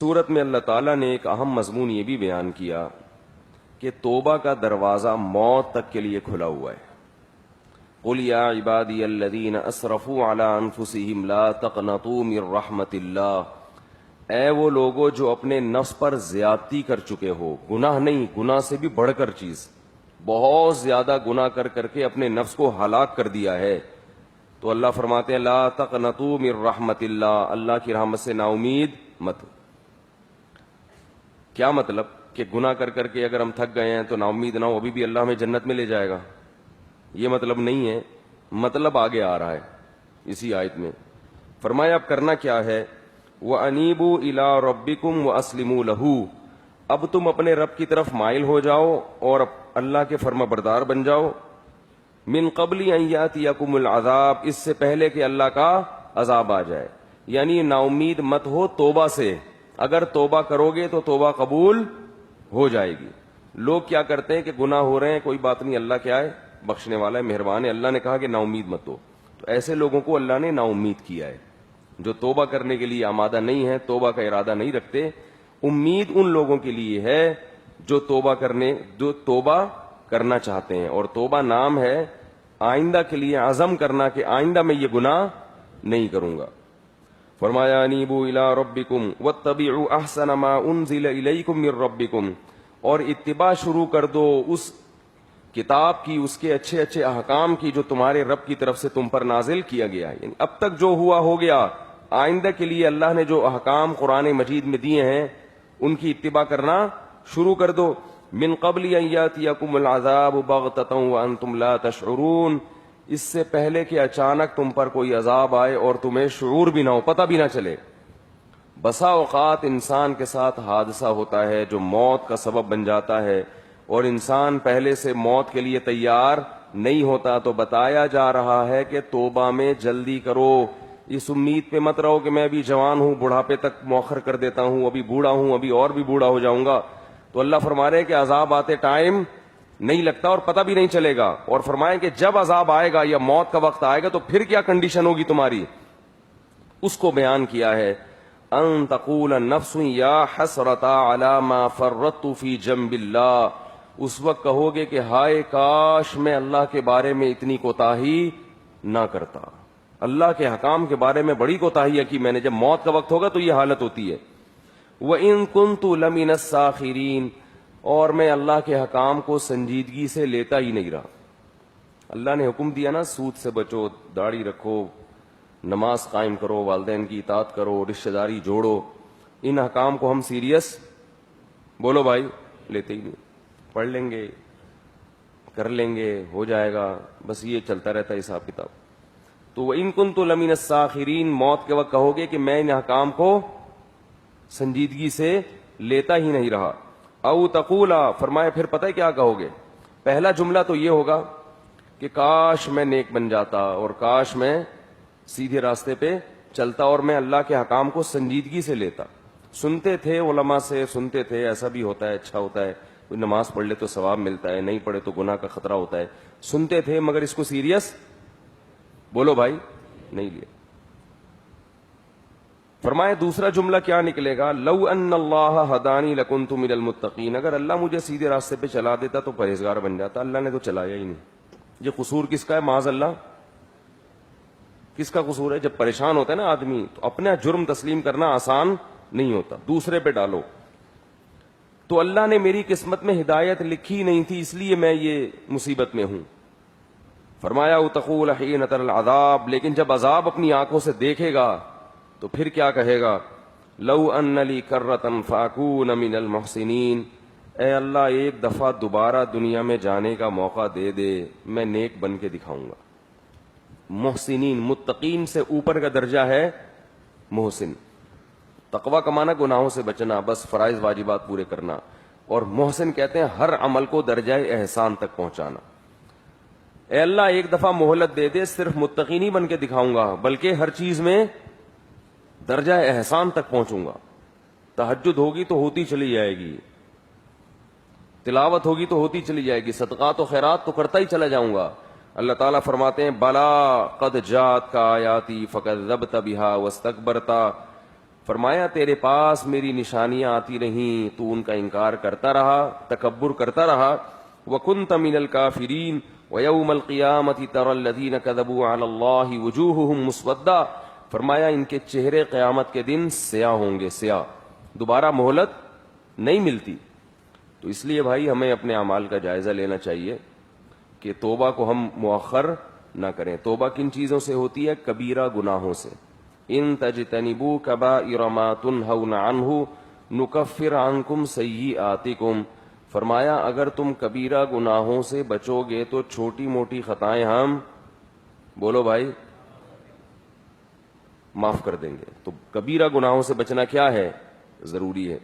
صورت میں اللہ تعالیٰ نے ایک اہم مضمون یہ بھی بیان کیا کہ توبہ کا دروازہ موت تک کے لیے کھلا ہوا ہے۔ قل یا عبادی الذین اسرفوا علی انفسہم لا تقنطوا من رحمت اللہ، اے وہ لوگوں جو اپنے نفس پر زیادتی کر چکے ہو، گناہ نہیں، گناہ سے بھی بڑھ کر چیز، بہت زیادہ گناہ کر کر کے اپنے نفس کو ہلاک کر دیا ہے، تو اللہ فرماتے ہیں لا تقنطوا من رحمت اللہ، اللہ کی رحمت سے نا امید مت ہو۔ کیا مطلب کہ گناہ کر کر کے اگر ہم تھک گئے ہیں تو نا امید نہ ہو، ابھی بھی اللہ ہمیں جنت میں لے جائے گا، یہ مطلب نہیں ہے۔ مطلب آگے آ رہا ہے اسی آیت میں، فرمایا اب کرنا کیا ہے، وَأَنِيبُوا إِلَىٰ رَبِّكُمْ وَأَسْلِمُوا لَهُ، اب تم اپنے رب کی طرف مائل ہو جاؤ اور اللہ کے فرما بردار بن جاؤ، من قبل ان یاتیکم العذاب، اس سے پہلے کہ اللہ کا عذاب آ جائے، یعنی نا امید مت ہو توبہ سے، اگر توبہ کرو گے تو توبہ قبول ہو جائے گی۔ لوگ کیا کرتے ہیں کہ گناہ ہو رہے ہیں، کوئی بات نہیں، اللہ کیا ہے، بخشنے والا ہے، مہربان ہے، اللہ نے کہا کہ نا امید مت ہو، تو ایسے لوگوں کو اللہ نے نا امید کیا ہے، جو توبہ کرنے کے لیے آمادہ نہیں ہے، توبہ کا ارادہ نہیں رکھتے۔ امید ان لوگوں کے لیے ہے جو توبہ کرنا چاہتے ہیں، اور توبہ نام ہے آئندہ کے لیے عزم کرنا کہ آئندہ میں یہ گناہ نہیں کروں گا۔ فرمایا انیبوا الی ربکم واتبعوا احسن ما انزل الیکم من ربکم، اور اتباع شروع کر دو اس کتاب کی، اس کے اچھے اچھے احکام کی جو تمہارے رب کی طرف سے تم پر نازل کیا گیا ہے، یعنی اب تک جو ہوا ہو گیا، آئندہ کے لیے اللہ نے جو احکام قرآن مجید میں دیے ہیں ان کی اتباع کرنا شروع کر دو۔ من قبل ان یاتیکم العذاب بغتۃ وانتم لا تشعرون، اس سے پہلے کہ اچانک تم پر کوئی عذاب آئے اور تمہیں شعور بھی نہ ہو، پتہ بھی نہ چلے۔ بسا اوقات انسان کے ساتھ حادثہ ہوتا ہے جو موت کا سبب بن جاتا ہے، اور انسان پہلے سے موت کے لیے تیار نہیں ہوتا، تو بتایا جا رہا ہے کہ توبہ میں جلدی کرو، اس امید پہ مت رہو کہ میں ابھی جوان ہوں، بڑھاپے تک مؤخر کر دیتا ہوں، ابھی بوڑھا ہوں، ابھی اور بھی بوڑھا ہو جاؤں گا۔ تو اللہ فرما رہے کہ عذاب آتے ٹائم نہیں لگتا اور پتہ بھی نہیں چلے گا، اور فرمائیں کہ جب عذاب آئے گا یا موت کا وقت آئے گا تو پھر کیا کنڈیشن ہوگی تمہاری، اس کو بیان کیا ہے۔ ان تقول النفس یا حسرتا علی ما فرطت فی جنب اللہ، اس وقت کہو گے کہ ہائے کاش میں اللہ کے بارے میں اتنی کوتاہی نہ کرتا، اللہ کے حکام کے بارے میں بڑی کوتاہی کی میں نے، جب موت کا وقت ہوگا تو یہ حالت ہوتی ہے۔ وَإِن كُنتُ لَمِنَ السَّاخِرِينَ، اور میں اللہ کے حکام کو سنجیدگی سے لیتا ہی نہیں رہا۔ اللہ نے حکم دیا نا سود سے بچو، داڑھی رکھو، نماز قائم کرو، والدین کی اطاعت کرو، رشتہ داری جوڑو، ان حکام کو ہم سیریس بولو بھائی لیتے ہی نہیں، پڑھ لیں گے، کر لیں گے، ہو جائے گا، بس یہ چلتا رہتا ہے حساب کتاب۔ تو وَإِن كُنتُ لَمِنَ السَّاخِرِينَ، موت کے وقت کہو گے کہ میں ان حکام کو سنجیدگی سے لیتا ہی نہیں رہا۔ او تقولا، فرمایا پھر پتہ ہے کیا کہو گے، پہلا جملہ تو یہ ہوگا کہ کاش میں نیک بن جاتا، اور کاش میں سیدھے راستے پہ چلتا، اور میں اللہ کے حکام کو سنجیدگی سے لیتا۔ سنتے تھے علماء سے، سنتے تھے ایسا بھی ہوتا ہے، اچھا ہوتا ہے، کوئی نماز پڑھ لے تو ثواب ملتا ہے، نہیں پڑھے تو گناہ کا خطرہ ہوتا ہے، سنتے تھے مگر اس کو سیریس بولو بھائی نہیں لیا۔ فرمایا دوسرا جملہ کیا نکلے گا، لو ان اللہ ہدانی لکنت من المتقین، اگر اللہ مجھے سیدھے راستے پہ چلا دیتا تو پرہیزگار بن جاتا، اللہ نے تو چلایا ہی نہیں۔ یہ قصور کس کا ہے معاذ اللہ، کس کا قصور ہے؟ جب پریشان ہوتا ہے نا آدمی تو اپنا جرم تسلیم کرنا آسان نہیں ہوتا، دوسرے پہ ڈالو۔ تو اللہ نے میری قسمت میں ہدایت لکھی نہیں تھی، اس لیے میں یہ مصیبت میں ہوں۔ فرمایا تقول حین تر العذاب، لیکن جب عذاب اپنی آنکھوں سے دیکھے گا تو پھر کیا کہے گا، لو ان لی کرۃ فاکون من المحسنین، اے اللہ ایک دفعہ دوبارہ دنیا میں جانے کا موقع دے دے، میں نیک بن کے دکھاؤں گا۔ محسنین، متقین سے اوپر کا درجہ ہے محسن۔ تقویٰ کا معنی گناہوں سے بچنا، بس فرائض واجبات پورے کرنا، اور محسن کہتے ہیں ہر عمل کو درجہ احسان تک پہنچانا۔ اے اللہ ایک دفعہ مہلت دے دے، صرف متقی نہیں بن کے دکھاؤں گا بلکہ ہر چیز میں درجہ احسان تک پہنچوں گا۔ تہجد ہوگی تو ہوتی چلی جائے گی، تلاوت ہوگی تو ہوتی چلی جائے گی، صدقات و خیرات تو کرتا ہی چلا جاؤں گا۔ اللہ تعالیٰ فرماتے ہیں بلا قد جات کا آیاتی فکذبت بہا واستکبرتا، فرمایا تیرے پاس میری نشانیاں آتی رہیں تو ان کا انکار کرتا رہا، تکبر کرتا رہا. وَكُنْتَ مِنَ الْكَافِرِينَ وَيَوْمَ الْقِيَامَةِ تَرَى الَّذِينَ كَذَبُوا عَلَى اللَّهِ وُجُوهُهُمْ مُسْوَدَّةٌ. فرمایا ان کے چہرے قیامت کے دن سیاہ ہوں گے، سیاہ، دوبارہ مہلت نہیں ملتی. تو اس لیے بھائی ہمیں اپنے اعمال کا جائزہ لینا چاہیے کہ توبہ کو ہم مؤخر نہ کریں. توبہ کن چیزوں سے ہوتی ہے؟ کبیرہ گناہوں سے. ان تجتنبوا کبائر ما تنہون عنہ نکفر عنکم سیئاتکم. فرمایا اگر تم کبیرہ گناہوں سے بچو گے تو چھوٹی موٹی خطائیں ہم، بولو بھائی، معاف کر دیں گے. تو کبیرہ گناہوں سے بچنا کیا ہے؟ ضروری ہے.